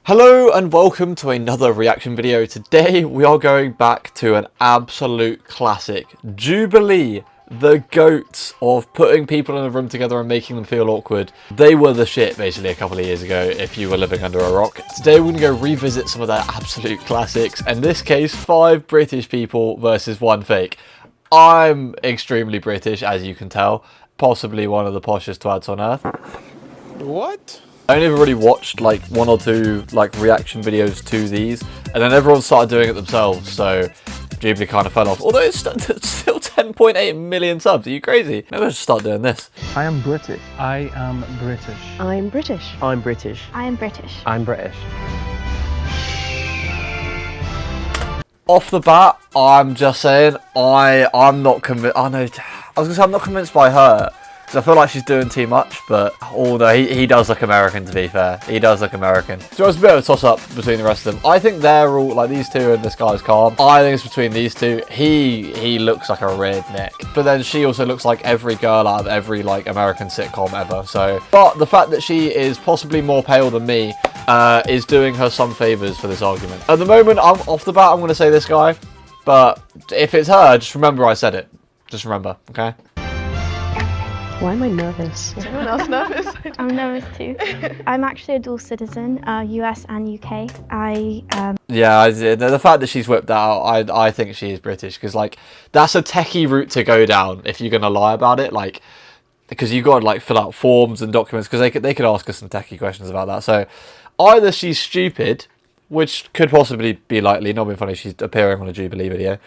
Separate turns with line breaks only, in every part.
Hello and welcome to another reaction video. Today we are going back to an absolute classic. Jubilee, the goats of putting people in a room together and making them feel awkward. They were the shit basically a couple of years ago if you were living under a rock. Today we're going to go revisit some of their absolute classics. In this case, 5 British people versus 1 fake. I'm extremely British, as you can tell. Possibly one of the poshest twads on earth.
What?
I only ever really watched like 1 or 2 like reaction videos to these, and then everyone started doing it themselves, so Jubilee kind of fell off. Although it's still 10.8 million subs. Are you crazy? Maybe I should start doing this.
I am British.
I am British.
I'm British.
I'm British.
I am British.
I'm British.
Off the bat, I'm just saying I'm not convinced. I know. I was gonna say I'm not convinced by her. Because I feel like she's doing too much, but although he does look American, to be fair. He does look American. So it's a bit of a toss-up between the rest of them. I think they're all, like these two and this guy's calm. I think it's between these two. He looks like a redneck. But then she also looks like every girl out of every, like, American sitcom ever. So, but the fact that she is possibly more pale than me is doing her some favours for this argument. At the moment, off the bat, I'm going to say this guy. But if it's her, just remember I said it. Just remember, okay?
Why am I nervous?
Is anyone else nervous?
I'm nervous too. I'm actually a dual citizen, US and UK.
Yeah, the fact that she's whipped that out, I think she is British, because like that's a techie route to go down if you're gonna lie about it, like because you got to like fill out forms and documents, because they could ask us some techie questions about that. So either she's stupid, which could possibly be likely, not being funny, she's appearing on a Jubilee video,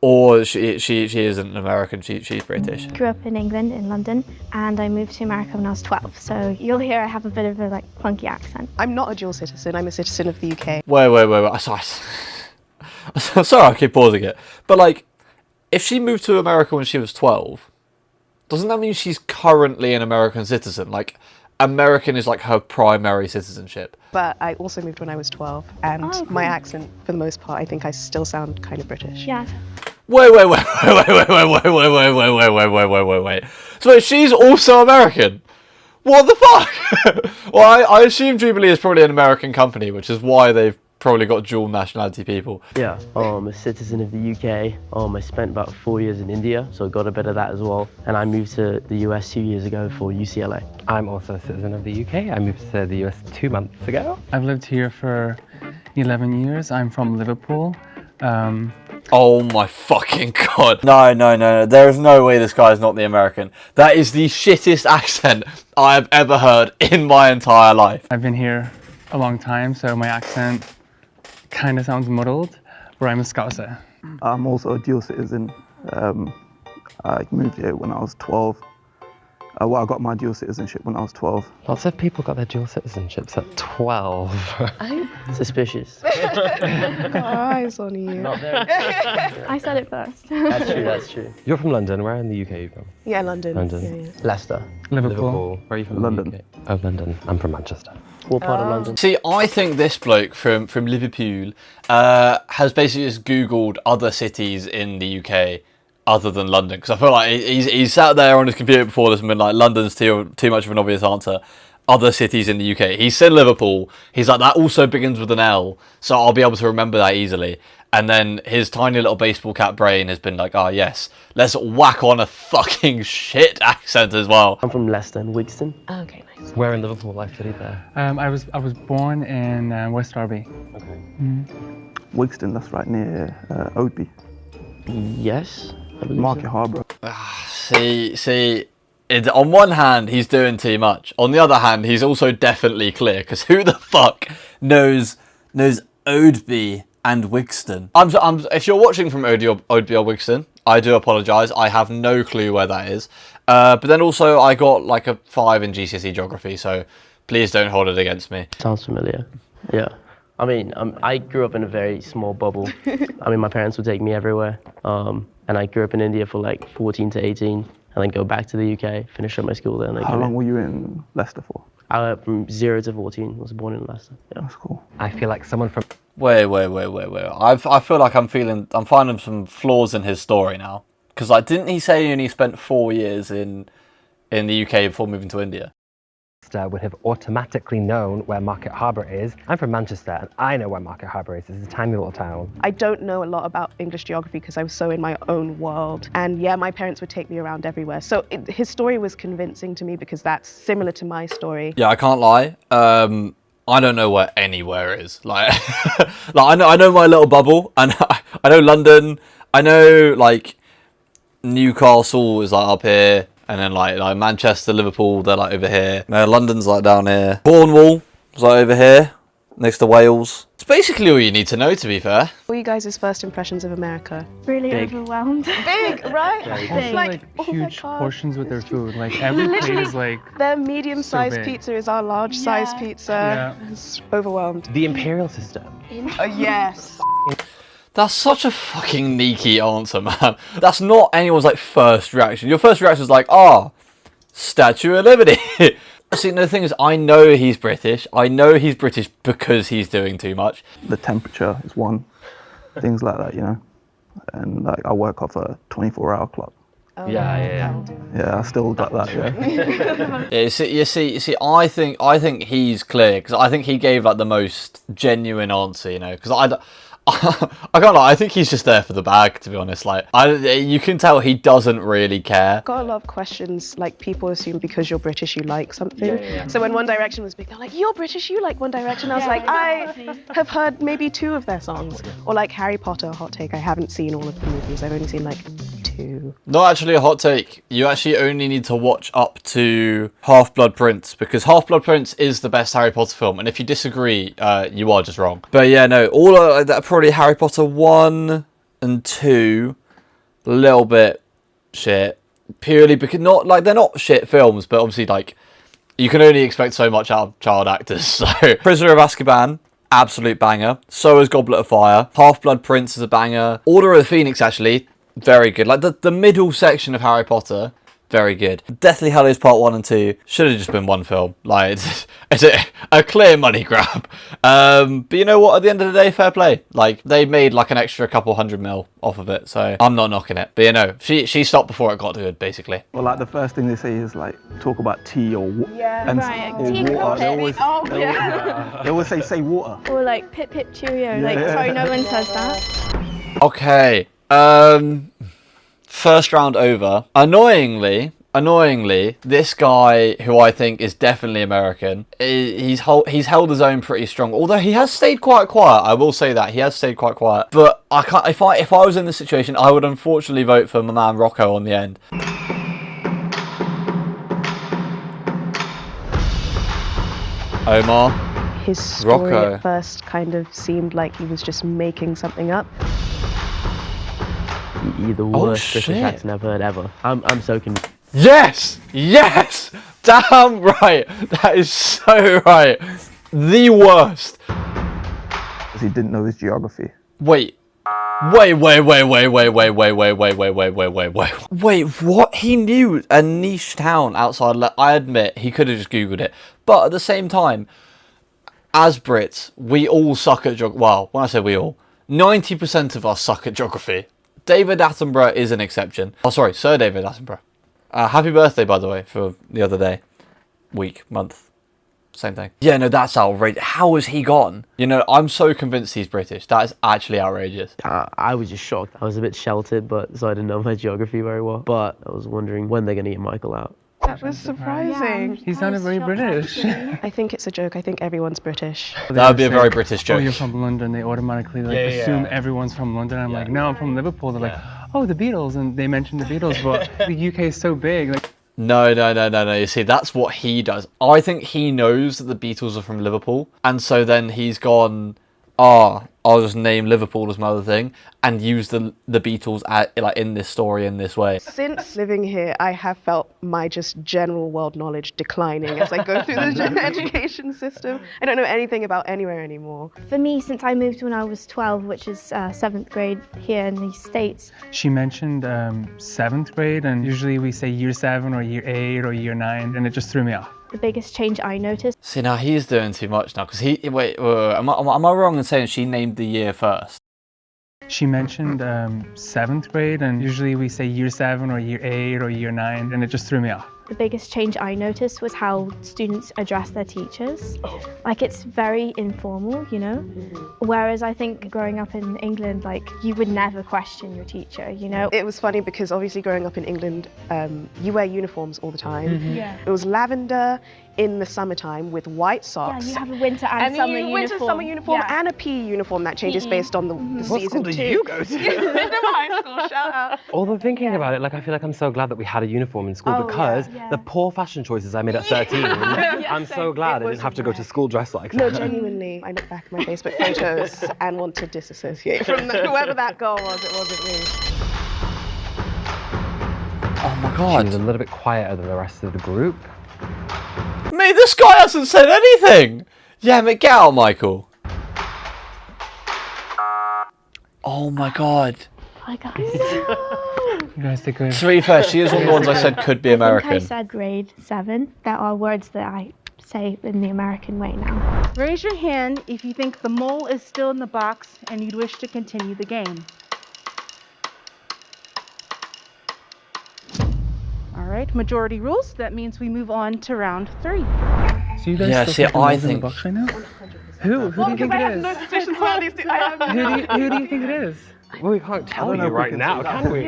or she isn't an American, she's British.
Grew up in England, in London, and I moved to America when I was 12. So you'll hear I have a bit of a like funky accent.
I'm not a dual citizen, I'm a citizen of the UK.
Wait. Sorry, I keep pausing it. But like, if she moved to America when she was 12, doesn't that mean she's currently an American citizen? Like, American is like her primary citizenship.
But I also moved when I was 12, and my accent, for the most part, I think I still sound kind of British.
Yeah.
Wait. So she's also American? What the fuck? Well, I assume Jubilee is probably an American company, which is why they've probably got dual nationality people.
Yeah, I'm a citizen of the UK. I spent about 4 years in India, so I got a bit of that as well. And I moved to the US 2 years ago for UCLA.
I'm also a citizen of the UK. I moved to the US 2 months ago.
I've lived here for 11 years. I'm from Liverpool.
Oh my fucking god. No. There is no way this guy is not the American. That is the shittest accent I have ever heard in my entire life.
I've been here a long time, so my accent kind of sounds muddled, but I'm a Scouser.
I'm also a dual citizen. I moved here when I was 12. I got my dual citizenship when I was 12.
Lots of people got their dual citizenships at 12.
Suspicious.
Eyes on you.
Not very.
I said it first.
That's true.
You're from London. Where in the UK are you from?
Yeah, London.
London.
Yeah.
Leicester.
Liverpool.
Where are you from?
London.
The UK? Oh, London. I'm from Manchester.
What part of London?
See, I think this bloke from Liverpool has basically just Googled other cities in the UK other than London, because I feel like he's sat there on his computer before this and been like, London's too much of an obvious answer. Other cities in the UK. He said Liverpool. He's like, that also begins with an L, so I'll be able to remember that easily. And then his tiny little baseball cap brain has been like, oh yes, let's whack on a fucking shit accent as well.
I'm from Leicester and Wigston.
Oh, okay, nice.
Where in Liverpool? I studied there.
I was born in West Derby.
Okay.
Wigston, that's right near Oadby.
Yes. I believe
Market
so.
Harbour.
See, on one hand, he's doing too much. On the other hand, he's also definitely clear, because who the fuck knows Oadby and Wigston? If you're watching from Oadby or Wigston, I do apologise. I have no clue where that is. But then also, I got like a 5 in GCSE geography, so please don't hold it against me.
Sounds familiar. Yeah. I mean, I grew up in a very small bubble. I mean, my parents would take me everywhere. And I grew up in India for like 14 to 18, and then go back to the UK, finish up my school there. And then
How long were you in Leicester for?
From 0 to 14, was born in Leicester. Yeah.
That's cool.
I feel like someone from...
Wait. I feel like I'm finding some flaws in his story now. Because like, didn't he say he only spent 4 years in the UK before moving to India?
would have automatically known where Market Harbour is. I'm from Manchester and I know where Market Harbour is. It's a tiny little town.
I don't know a lot about English geography because I was so in my own world. And yeah, my parents would take me around everywhere. So his story was convincing to me because that's similar to my story.
Yeah, I can't lie. I don't know where anywhere is. Like, like I know my little bubble, and I know London. I know like Newcastle is like up here, and then like Manchester, Liverpool, they're like over here. No, London's like down here. Cornwall is like over here, next to Wales. It's basically all you need to know, to be fair.
What were you guys' first impressions of America?
Really
Big.
overwhelmed.
Big, right?
Also, like
oh my
huge
God.
portions with their food. Like every plate is like.
Their medium-sized
So big.
pizza is our large-sized
Yeah.
pizza.
Yeah.
It's overwhelmed.
The imperial system.
Yes.
That's such a fucking sneaky answer, man. That's not anyone's like first reaction. Your first reaction is like, Statue of Liberty. See, the thing is, I know he's British. I know he's British because he's doing too much.
The temperature is one, things like that, you know. And like I work off a 24-hour clock.
Yeah.
Yeah, I still got that. Yeah.
Yeah, you see. I think he's clear because I think he gave like the most genuine answer, you know. Because I can't lie. I think he's just there for the bag, to be honest. Like, you can tell he doesn't really care.
Got a lot of questions, like people assume because you're British you like something. So when One Direction was big, they're like, you're British, you like One Direction. I was like, I have heard maybe 2 of their songs. Or like Harry Potter, hot take, I haven't seen all of the movies. I've only seen like 2.
Not actually a hot take. You actually only need to watch up to Half-Blood Prince because Half-Blood Prince is the best Harry Potter film. And if you disagree, you are just wrong. But yeah, no, all that probably Harry Potter 1 and 2, a little bit shit. Purely because they're not shit films, but obviously like you can only expect so much out of child actors. So Prisoner of Azkaban, absolute banger. So is Goblet of Fire. Half-Blood Prince is a banger. Order of the Phoenix actually, very good. Like the middle section of Harry Potter, very good. Deathly Hallows Part 1 and 2 should have just been one film. Like, it's a clear money grab. But you know what? At the end of the day, fair play. Like, they made like an extra couple $100 million off of it. So I'm not knocking it. But you know, she stopped before it got good, basically.
Well, like the first thing they say is like talk about tea or water.
Right,
Or
tea and
water. They
coffee.
always, they always say water.
Or like Pip Pip Cheerio. Like, sorry, no one says that.
Okay. First round over. Annoyingly, this guy, who I think is definitely American, he's held his own pretty strong. Although he has stayed quite quiet, I will say that he has stayed quite quiet. But I can't. If I was in this situation, I would unfortunately vote for my man Rocco on the end. Omar.
His story
Rocco.
at first kind of seemed like he was just making something up.
You're the worst British
shit.
accent I've heard ever. I'm so confused.
Yes! Damn right! That is so right. The worst.
Because he didn't know his geography.
Wait, what? He knew a niche town outside. I admit, he could have just Googled it. But at the same time, as Brits, we all suck at geography. Well, when I say we all, 90% of us suck at geography. David Attenborough is an exception. Oh, sorry, Sir David Attenborough. Happy birthday, by the way, for the other day. Week, month. Same thing. Yeah, no, that's outrageous. How has he gone? You know, I'm so convinced he's British. That is actually outrageous.
I was just shocked. I was a bit sheltered, so I didn't know my geography very well. But I was wondering when they're going to get Michael out.
That was surprising.
He sounded very British.
I think it's a joke. I think everyone's British.
That would be a very British
Oh,
joke.
you're from London. They automatically assume everyone's from London. I'm like, no, I'm from Liverpool. They're like, oh, the Beatles, and they mentioned the Beatles, but the UK is so big. Like,
No. You see, that's what he does. I think he knows that the Beatles are from Liverpool, and so then he's gone, I'll just name Liverpool as my other thing, and use the Beatles in this story in this way.
Since living here, I have felt my just general world knowledge declining as I go through the education system. I don't know anything about anywhere anymore.
For me, since I moved when I was 12, which is 7th grade here in the States.
she mentioned 7th grade, and usually we say year 7 or year 8 or year 9, and it just threw me off.
The biggest change I noticed.
See, now he's doing too much now, because wait, am I wrong in saying she named the year first?
She mentioned 7th grade, and usually we say year 7 or year 8 or year 9, and it just threw me off.
the biggest change I noticed was how students address their teachers. Like, it's very informal, you know? Whereas I think growing up in England, like, you would never question your teacher, you know?
It was funny because obviously growing up in England, you wear uniforms all the time.
Yeah.
It was lavender in the summertime with white
Yeah,
socks.
you have a winter and summer uniform.
Winter, summer uniform,
Yeah.
and a PE uniform that changes based on the
What
season
school did
too.
you go to?
Lindenham High School, shout out.
Although thinking about it, like I feel like I'm so glad that we had a uniform in school
Oh,
because
yeah.
the poor fashion choices I made at 13, I'm so glad I didn't have to go to school dressed like
No,
that.
genuinely, I look back at my Facebook photos and want to disassociate from whoever that girl was. It wasn't me.
Oh my
She
god.
was a little bit quieter than the rest of the group.
Mate, this guy hasn't said anything! Yeah, mate, get out, Michael. Oh my god.
Hi, guys.
You guys did good.
To be fair, she is one of the ones I said could be
I think I
American.
said grade 7. There are words that I say in the American way now.
Raise your hand if you think the mole is still in the box and you'd wish to continue the game. All right, majority rules. That means we move on to round 3.
So you guys
Yeah,
still
see,
think the
I
mole's in the
think-
box right now? Who do you think it is?
suspicions about these two.
Who do you think it is?
Well, we can't tell
don't know
you
if we
right
can
now,
say that.
can we?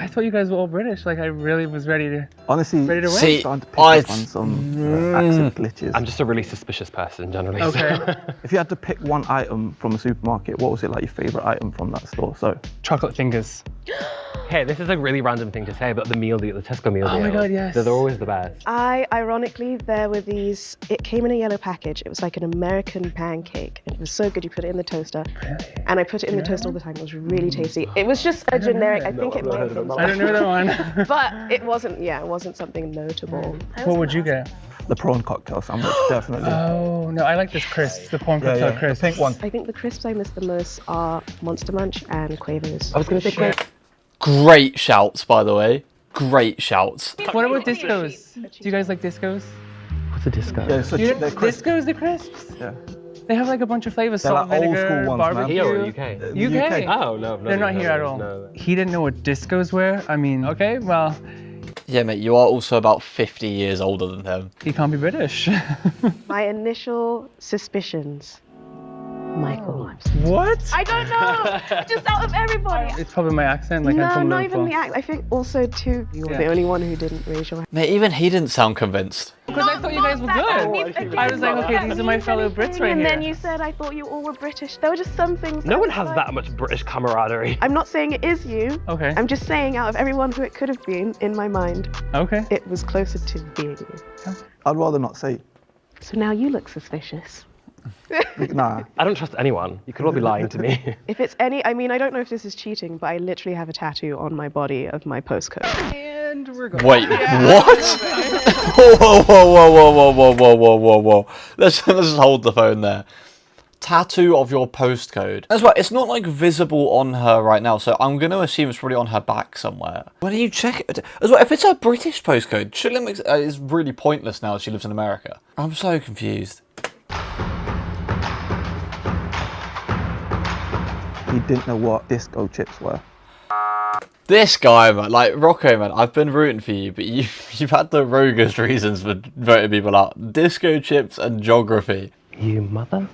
I thought you guys were all British. Like, I really was ready to.
Honestly,
Ready to win?
See,
starting to pick
I
up on some accent glitches.
I'm just a really suspicious person generally.
Okay.
So.
If you had to pick one item from a supermarket, what was it like your favourite item from that store? So,
Chocolate fingers.
Hey, this is a really random thing to say, but the meal deal, the Tesco meal deal.
Oh my God, yes.
They're always the best.
Ironically, there were these, it came in a yellow package. It was like an American pancake. And it was so good, you put it in the toaster. And I put it in the toaster all the time. It was really tasty. It was just a generic, I think it might have been.
I don't know that one.
But it wasn't something notable.
What would you get?
the prawn cocktail sandwich, definitely.
Oh, no, I like this crisp, the prawn cocktail crisp.
The pink one.
I think the crisps I miss the most are Monster Munch and Quavers.
I was going to say Quavers.
Great shouts, by the way. Great shouts.
What about discos? Do you guys like discos?
What's a disco?
Yeah, so
You
they're crisp.
discos, the crisps?
Yeah.
They have like a bunch of flavors,
They're
salt,
like old
vinegar,
school ones, man.
barbecue.
Here or UK?
UK?
Oh, no.
They're not here at all.
No.
He didn't know what discos were. I mean, okay, well,
Yeah, mate, you are also about 50 years older than him.
he can't be British.
My initial suspicions, Michael.
What?
I don't know. Just out of everybody.
It's probably my accent, like I'm
No,
from
not
Liverpool.
even the act. I think also too. You were
Yeah.
the only one who didn't raise your hand.
Mate, even he didn't sound convinced.
Because I thought you guys were good. I was like, okay, these are my fellow Brits right
And
here.
then you said I thought you all were British. There were just some things.
No
I
one
was
has
like-
that much British camaraderie.
I'm not saying it is you.
Okay.
I'm just saying out of everyone who it could have been, in my mind,
Okay.
it was closer to being you.
I'd rather not say.
So now you look suspicious.
Nah.
I don't trust anyone. You could all be lying to me.
If it's any, I mean, I don't know if this is cheating, but I literally have a tattoo on my body of my postcode.
And we're going.
Wait, what? Whoa, whoa, whoa, whoa, whoa, whoa, whoa, whoa, whoa, whoa. Let's just hold the phone there. Tattoo of your postcode. That's right, it's not like visible on her right now, so I'm going to assume it's probably on her back somewhere. When you check it, as well, if it's a British postcode, surely it makes, it's really pointless now that she lives in America. I'm so confused.
He didn't know what disco chips were.
This guy, man, like Rocco, man, I've been rooting for you, but you've had the roguest reasons for voting people out. Disco chips and geography.
You mother.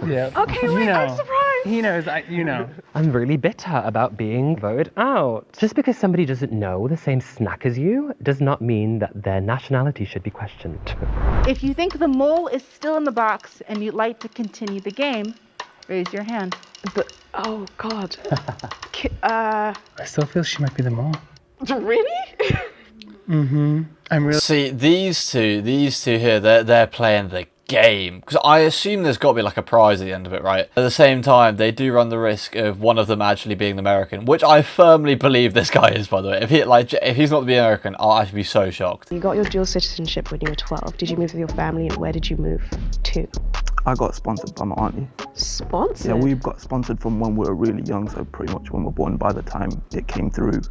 Yeah.
Okay,
You
wait,
know.
I'm surprised.
He knows, you know.
I'm really bitter about being voted out. Just because somebody doesn't know the same snack as you does not mean that their nationality should be questioned.
If you think the mole is still in the box and you'd like to continue the game, raise your hand.
But, oh, God.
I still feel she might be the mole.
Really?
Mm-hmm. I'm really...
See, these two here, they're playing the game. Because I assume there's got to be like a prize at the end of it, right? At the same time, they do run the risk of one of them actually being the American, which I firmly believe this guy is, by the way. If he's not the American, I'll actually be so shocked.
You got your dual citizenship when you were 12. Did you move with your family, and where did you move to?
I got sponsored by my auntie.
Sponsored?
Yeah, we've got sponsored from when we were really young, so pretty much when we were born. By the time it came through,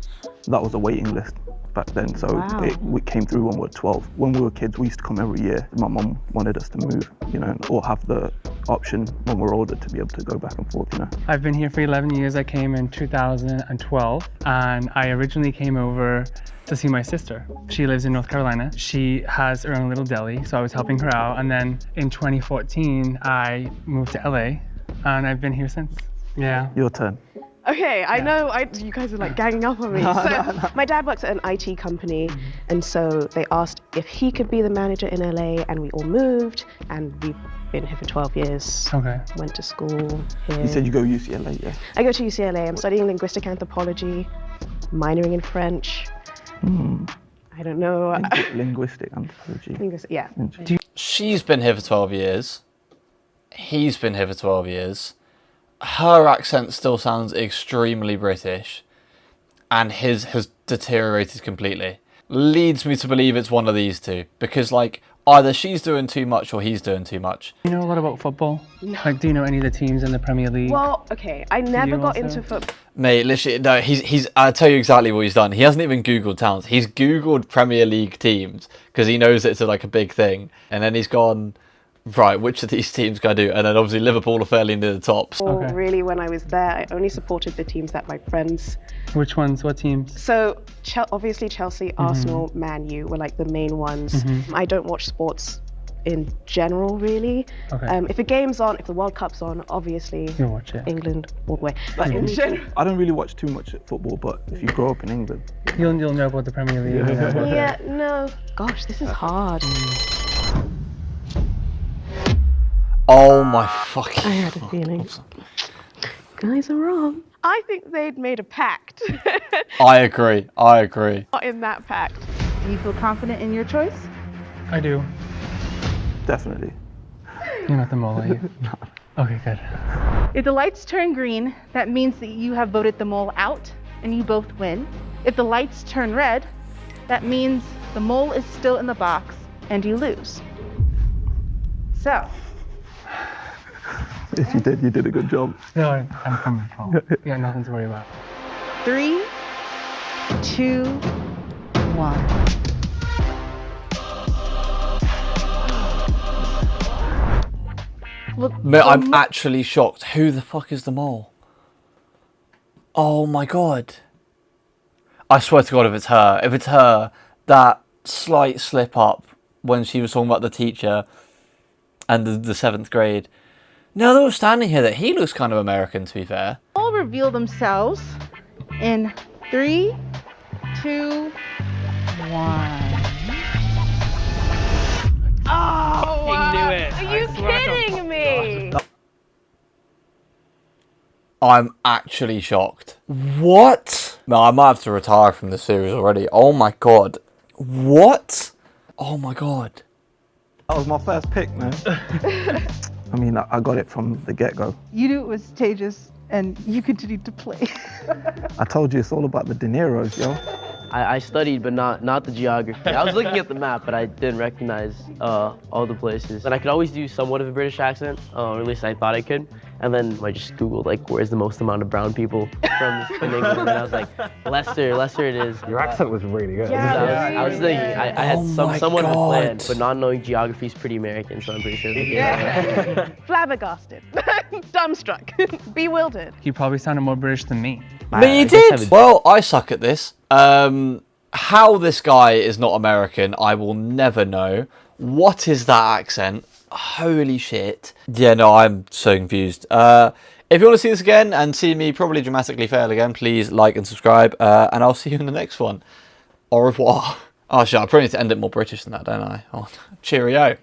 that was a waiting list back then. So
Wow.
it came through when we were 12. When we were kids, we used to come every year. My mum wanted us to move, you know, or have the option when we're older to be able to go back and forth, you know.
I've been here for 11 years. I came in 2012, and I originally came over to see my sister. She lives in North Carolina. She has her own little deli, so I was helping her out. And then in 2014, I moved to LA, and I've been here since. Yeah.
Your turn.
Okay, I know you guys are like ganging up on me. My dad works at an IT company, and so they asked if he could be the manager in LA, and we all moved, and we've been here for 12 years.
Okay.
Went to school here.
You said you go UCLA, yeah?
I go to UCLA. I'm studying linguistic anthropology, minoring in French. I don't know.
Linguistic anthropology.
Linguistic, yeah.
She's been here for 12 years. He's been here for 12 years. Her accent still sounds extremely British, and his has deteriorated completely. Leads me to believe it's one of these two, because like either she's doing too much or he's doing too much.
You know a lot about football? No. Like, do you know any of the teams in the Premier League?
Well, okay, I never got into football.
Mate, literally, no, he's. I'll tell you exactly what he's done. He hasn't even Googled towns. He's Googled Premier League teams because he knows it's like a big thing, and then he's gone, right, which of these teams can I do? And then obviously Liverpool are fairly near the tops.
Okay. Really, when I was there, I only supported the teams that my friends.
Which ones? What teams?
So obviously Chelsea, Arsenal, Man U were like the main ones. I don't watch sports in general, really.
Okay.
If a game's on, if the World Cup's on, obviously
You'll watch it.
England all the way. But in general,
I don't really watch too much football, but if you grow up in England,
You'll know about the Premier League.
yeah, no. Gosh, this is hard.
Oh my fucking.
I had a feeling. Guys are wrong. I think they'd made a pact.
I agree.
Not in that pact.
Do you feel confident in your choice?
I do.
definitely.
You're not the mole, are you?
No.
Okay, good.
If the lights turn green, that means that you have voted the mole out and you both win. If the lights turn red, that means the mole is still in the box and you lose. So.
Yes, you did a good job.
No, I'm coming home. Yeah, nothing to worry about.
3, 2, 1. Well,
Mate, I'm actually shocked. Who the fuck is the mole? Oh my god. I swear to god if it's her, that slight slip up when she was talking about the teacher and the 7th grade. Now that we're standing here, that he looks kind of American, to be fair.
All reveal themselves in 3, 2, 1.
Oh,
I knew it.
Are you kidding me?
I'm actually shocked. What? No, I might have to retire from the series already. Oh my god. What? Oh my god.
That was my first pick, man. I mean, I got it from the get-go.
You knew it was Tejas, and you continued to play.
I told you it's all about the De Niro's, yo.
I studied, but not the geography. I was looking at the map, but I didn't recognize all the places. And I could always do somewhat of a British accent, or at least I thought I could. And then I just Googled, like, where's the most amount of brown people from England? And I was like, Leicester it is.
Your accent was really good.
Yeah,
I was thinking, I had
Oh my
somewhat of a plan,
God.
but not knowing geography is pretty American, so I'm pretty sure.
Flabbergasted. Dumbstruck. Bewildered.
He probably sounded more British than me.
Me did. Well, I suck at this. How this guy is not American, I will never know. What is that accent? Holy shit. Yeah, no, I'm so confused. If you want to see this again and see me probably dramatically fail again, please like and subscribe, and I'll see you in the next one. Au revoir. Oh shit, I probably need to end it more British than that, don't I? Oh, cheerio.